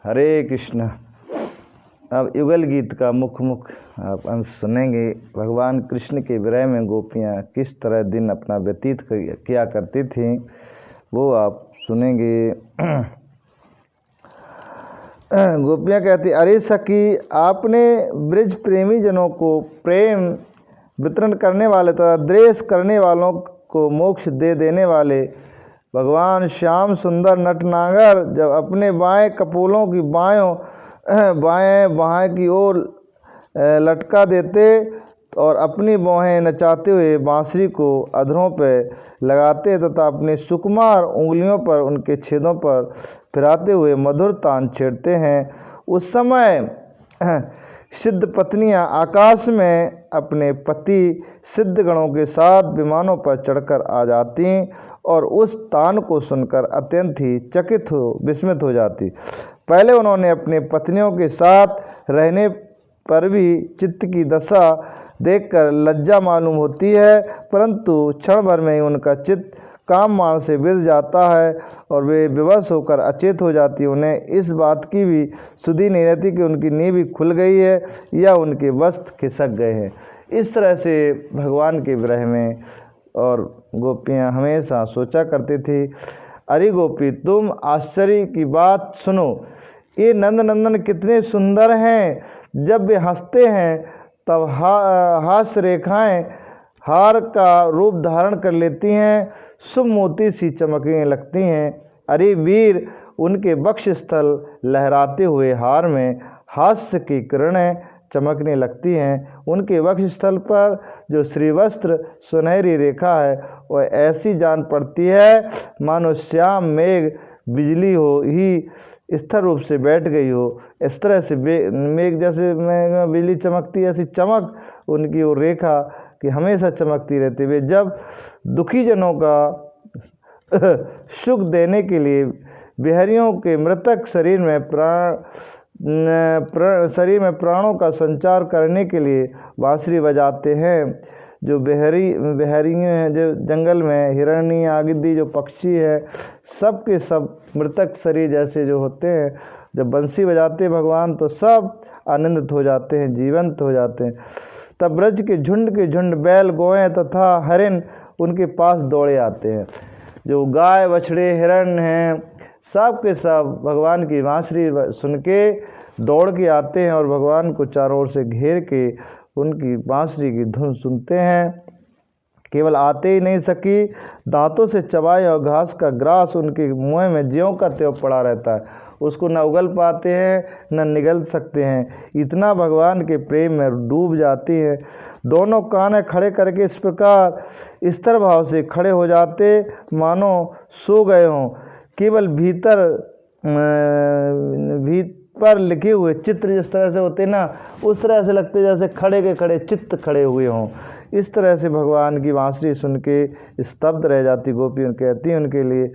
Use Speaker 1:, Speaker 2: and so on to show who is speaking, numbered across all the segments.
Speaker 1: हरे कृष्ण। अब युगल गीत का मुख आप अंश सुनेंगे। भगवान कृष्ण के विरह में गोपियाँ किस तरह दिन अपना व्यतीत किया करती थीं वो आप सुनेंगे। गोपियाँ कहती, अरे सखी, आपने ब्रज प्रेमी जनों को प्रेम वितरण करने वाले तथा द्वेष करने वालों को मोक्ष दे देने वाले भगवान श्याम सुंदर नटनागर जब अपने बाएं कपोलों की बाएं बाएं की ओर लटका देते और अपनी बाहें नचाते हुए बांसुरी को अधरों पर लगाते तथा अपने सुकुमार उंगलियों पर उनके छेदों पर फिराते हुए मधुर तान छेड़ते हैं, उस समय सिद्ध पत्नियां आकाश में अपने पति सिद्ध गणों के साथ विमानों पर चढ़कर आ जाती और उस तान को सुनकर अत्यंत ही विस्मित हो जाती। पहले उन्होंने अपने पत्नियों के साथ रहने पर भी चित्त की दशा देखकर लज्जा मालूम होती है, परंतु क्षण भर में ही उनका चित्त काम मान से विध जाता है और वे विवश होकर अचेत हो जाती। उन्हें इस बात की भी सुधि नहीं रहती कि उनकी नींद भी खुल गई है या उनके वस्त्र खिसक गए हैं। इस तरह से भगवान के विरह में और गोपियाँ हमेशा सोचा करती थी। अरे गोपी, तुम आश्चर्य की बात सुनो, ये नंदनंदन कितने सुंदर हैं। जब वे हंसते हैं तब हास्य रेखाएं हार का रूप धारण कर लेती हैं, शुभ मोती सी चमकने लगती हैं। अरे वीर, उनके वक्षस्थल लहराते हुए हार में हास्य की किरणें चमकने लगती हैं। उनके वक्षस्थल पर जो श्रीवस्त्र सुनहरी रेखा है वह ऐसी जान पड़ती है मानो श्याम मेघ बिजली हो ही स्थिर रूप से बैठ गई हो। इस तरह से मेघ जैसे बिजली चमकती है, ऐसी चमक उनकी वो रेखा कि हमेशा चमकती रहती। वे जब दुखी जनों का सुख देने के लिए बिहारियों के मृतक शरीर में प्राणों का संचार करने के लिए बांसुरी बजाते हैं। जो बिहारियों हैं, जो जंगल में हिरणी आदि जो पक्षी है, सब के सब मृतक शरीर जैसे जो होते हैं, जब बंसी बजाते भगवान तो सब आनंदित हो जाते हैं, जीवंत हो जाते हैं। तब ब्रज के झुंड बैल गोएं तथा हरिण उनके पास दौड़े आते हैं। जो गाय बछड़े हिरण हैं, सब के सब भगवान की बांसुरी सुन के दौड़ के आते हैं और भगवान को चारों ओर से घेर के उनकी बांसुरी की धुन सुनते हैं। केवल आते ही नहीं सकी, दांतों से चबाए और घास का ग्रास उनके मुंह में ज्यों का त्यों पड़ा रहता है, उसको न उगल पाते हैं न निगल सकते हैं, इतना भगवान के प्रेम में डूब जाती हैं। दोनों कान खड़े करके इस प्रकार स्थिर भाव से खड़े हो जाते मानो सो गए हों। केवल पर लिखे हुए चित्र जिस तरह से होते ना, उस तरह से लगते जैसे खड़े के खड़े चित्त खड़े हुए हों। इस तरह से भगवान की बांसुरी सुन के स्तब्ध रह जाती गोपी। कहती हैं उनके लिए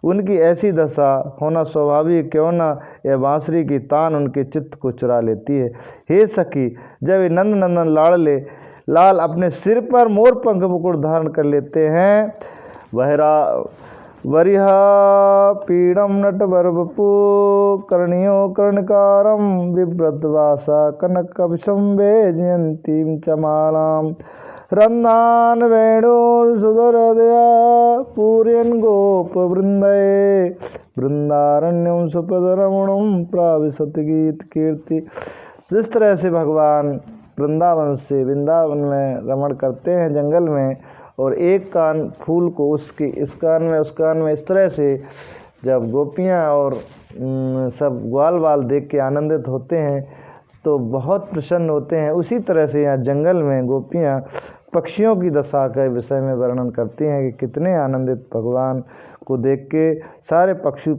Speaker 1: उनकी ऐसी दशा होना स्वाभाविक क्यों ना, यह बांसुरी की तान उनके चित्त को चुरा लेती है। हे सखी, जब ये नंद नंदन लाल अपने सिर पर मोर पंख मुकुट धारण कर लेते हैं, वरिहा पीड़म नटवरवपु कर्णियो कर्णकारम बिभ्रतवासा कनकविशं जयंतीं चमालां रन्नान वेणुर्सुधरदया पूरयन् गोपवृन्दये वृंदारण्यम सुपदरमणं प्राविशत गीत कीर्ति। जिस तरह से भगवान वृंदावन से वृंदावन में रमण करते हैं जंगल में, और एक कान फूल को उसके इस कान में उस कान में, इस तरह से जब गोपियाँ और सब ग्वाल बाल देख के आनंदित होते हैं तो बहुत प्रसन्न होते हैं। उसी तरह से यहाँ जंगल में गोपियाँ पक्षियों की दशा के विषय में वर्णन करती हैं कि कितने आनंदित भगवान को देख के सारे पशु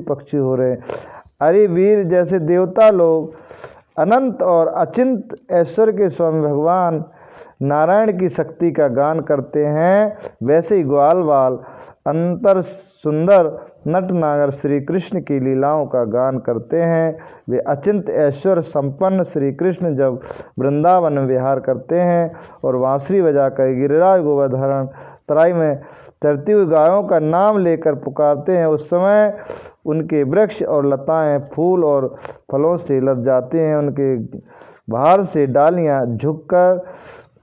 Speaker 1: पक्षी हो रहे हैं। अरे वीर, जैसे देवता लोग अनंत और अचिंत ऐश्वर्य के स्वामी भगवान नारायण की शक्ति का गान करते हैं, वैसे ही ग्वाल बाल अंतर सुंदर नटनागर श्री कृष्ण की लीलाओं का गान करते हैं। वे अचिंत ऐश्वर्य संपन्न श्री कृष्ण जब वृंदावन में विहार करते हैं और बांसुरी बजाकर गिरिराज गोवर्धन तराई में चरती हुई गायों का नाम लेकर पुकारते हैं, उस समय उनके वृक्ष और लताएं फूल और फलों से लद जाते हैं। उनके बाहर से डालियां झुककर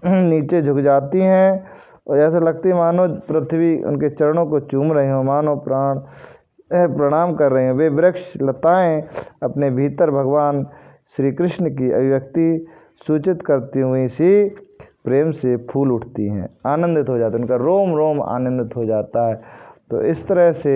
Speaker 1: नीचे झुक जाती हैं और ऐसा लगती है मानो पृथ्वी उनके चरणों को चूम रहे हो, मानो प्रणाम कर रहे हैं। वे वृक्ष लताएं अपने भीतर भगवान श्री कृष्ण की अभिव्यक्ति सूचित करती हुई सी प्रेम से फूल उठती हैं, आनंदित हो जाते हैं, उनका रोम रोम आनंदित हो जाता है। तो इस तरह से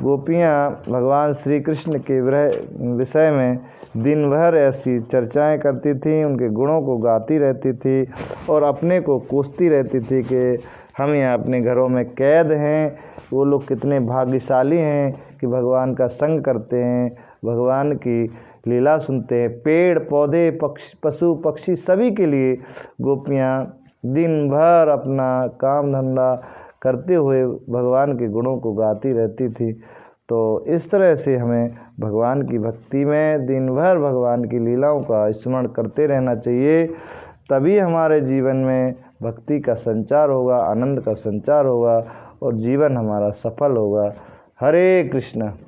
Speaker 1: गोपियाँ भगवान श्री कृष्ण के विषय में दिन भर ऐसी चर्चाएं करती थीं, उनके गुणों को गाती रहती थी और अपने को कोसती रहती थी कि हम यहाँ अपने घरों में कैद हैं, वो लोग कितने भाग्यशाली हैं कि भगवान का संग करते हैं, भगवान की लीला सुनते हैं। पेड़ पौधे पशु पक्षी सभी के लिए गोपियाँ दिन भर अपना काम धंधा करते हुए भगवान के गुणों को गाती रहती थी। तो इस तरह से हमें भगवान की भक्ति में दिन भर भगवान की लीलाओं का स्मरण करते रहना चाहिए, तभी हमारे जीवन में भक्ति का संचार होगा, आनंद का संचार होगा और जीवन हमारा सफल होगा। हरे कृष्ण।